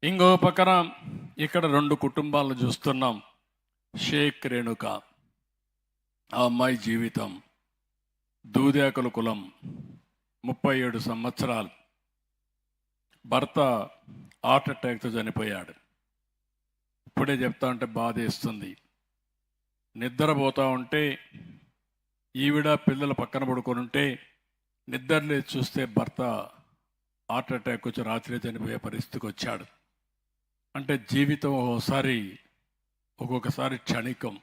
ఇంకో పక్కన ఇక్కడ 2 కుటుంబాలను చూస్తున్నాం. షేక్ రేణుక, ఆ అమ్మాయి జీవితం దూదేకల కులం, 37 సంవత్సరాలు. భర్త హార్ట్ అటాక్తో చనిపోయాడు. ఇప్పుడే చెప్తా ఉంటే బాధేస్తుంది. నిద్రపోతూ ఉంటే ఈవిడ పిల్లల పక్కన పడుకొని ఉంటే నిద్రలేసి చూస్తే భర్త హార్ట్ అటాక్ వచ్చి రాత్రి చనిపోయే పరిస్థితికి వచ్చాడు. అంటే జీవితం ఒక్కొక్కసారి క్షణికం,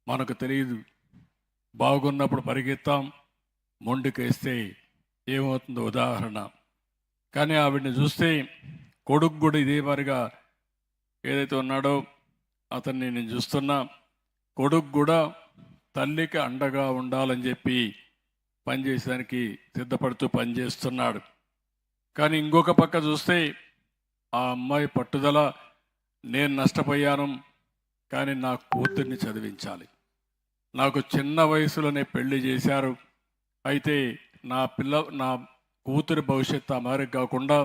మనకు తెలియదు. బాగున్నప్పుడు పరిగెత్తాం, మొండికేస్తే ఏమవుతుందో ఉదాహరణ. కానీ ఆవిడని చూస్తే కొడుకు కూడా ఇదే మరిగా ఏదైతే ఉన్నాడో అతన్ని నేను చూస్తున్నా. కొడుకు కూడా తల్లికి అండగా ఉండాలని చెప్పి పనిచేయడానికి సిద్ధపడుతూ పనిచేస్తున్నాడు. కానీ ఇంకొక పక్క చూస్తే ఆ అమ్మాయి పట్టుదల, నేను నష్టపోయాను కానీ నా కూతుర్ని చదివించాలి, నాకు చిన్న వయసులోనే పెళ్లి చేశారు, అయితే నా కూతురి భవిష్యత్తు అమరికి కాకుండా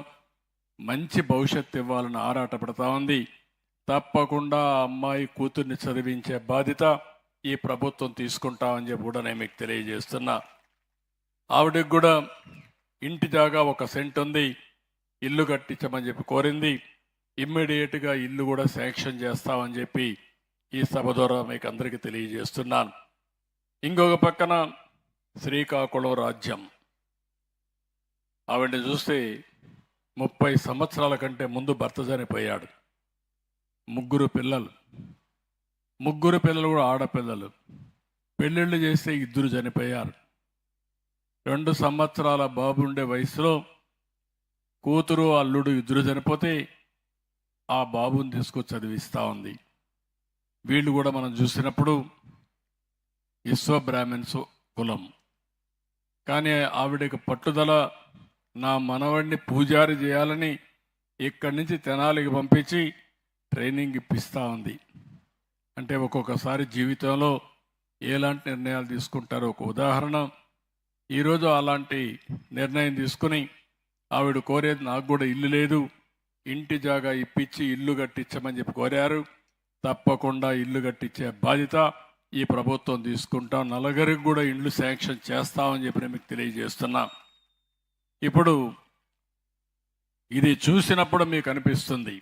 మంచి భవిష్యత్తు ఇవ్వాలని ఆరాటపడతా ఉంది. తప్పకుండా ఆ అమ్మాయి కూతుర్ని చదివించే బాధ్యత ఈ ప్రభుత్వం తీసుకుంటామని చెప్పి కూడా నేను మీకు తెలియజేస్తున్నా. ఆవిడకి కూడా ఇంటి జాగా 1 సెంట్ ఉంది, ఇల్లు కట్టించమని చెప్పి కోరింది. ఇమ్మీడియట్గా ఇల్లు కూడా శాంక్షన్ చేస్తామని చెప్పి ఈ సభ ద్వారా మీకు అందరికీ తెలియజేస్తున్నాను. ఇంకొక పక్కన శ్రీకాకుళం రాజ్యం, ఆవిడని చూస్తే 30 సంవత్సరాల కంటే ముందు భర్త చనిపోయాడు. 3 పిల్లలు, 3 పిల్లలు కూడా ఆడపిల్లలు. పెళ్ళిళ్ళు చేస్తే 2 చనిపోయారు. 2 సంవత్సరాల బాబు ఉండే వయసులో కూతురు అల్లుడు 2 చనిపోతే ఆ బాబుని తీసుకొచ్చి చదివిస్తూ ఉంది. వీళ్ళు కూడా మనం చూసినప్పుడు విశ్వబ్రాహ్మణ్స్ కులం. కానీ ఆవిడకి పట్టుదల, నా మనవడిని పూజారి చేయాలని ఇక్కడి నుంచి తెనాలికి పంపించి ట్రైనింగ్ ఇప్పిస్తూ ఉంది. అంటే ఒక్కొక్కసారి జీవితంలో ఎలాంటి నిర్ణయాలు తీసుకుంటారో ఒక ఉదాహరణ. ఈరోజు అలాంటి నిర్ణయం తీసుకుని ఆవిడ కోరేది, నాకు కూడా ఇల్లు లేదు, ఇంటి జాగా ఇప్పించి ఇల్లు కట్టించమని చెప్పి కోరారు. తప్పకుండా ఇల్లు కట్టించే బాధ్యత ఈ ప్రభుత్వం తీసుకుంటాం. 4 కూడా ఇల్లు శాంక్షన్ చేస్తామని చెప్పి మీకు తెలియజేస్తున్నా. ఇప్పుడు ఇది చూసినప్పుడు మీకు అనిపిస్తుంది,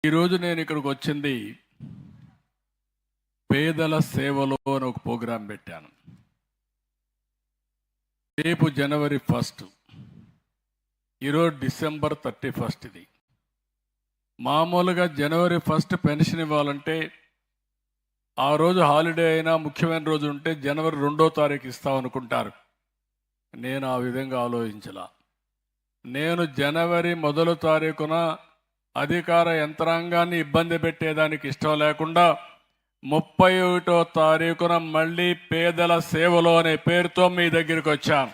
ఈరోజు నేను ఇక్కడికి వచ్చింది పేదల సేవలో అని ఒక ప్రోగ్రాం పెట్టాను. రేపు జనవరి 1, ఈరోజు డిసెంబర్ 31. ఇది మామూలుగా జనవరి 1 పెన్షన్ ఇవ్వాలంటే ఆ రోజు హాలిడే అయినా ముఖ్యమైన రోజు ఉంటే జనవరి 2వ తారీఖు ఇస్తామనుకుంటారు. నేను ఆ విధంగా ఆలోచించలా. నేను జనవరి 1వ తారీఖున అధికార యంత్రాంగాన్ని ఇబ్బంది పెట్టేదానికి ఇష్టం లేకుండా 31వ తారీఖున మళ్ళీ పేదల సేవలో అనే పేరుతో మీ దగ్గరికి వచ్చాను.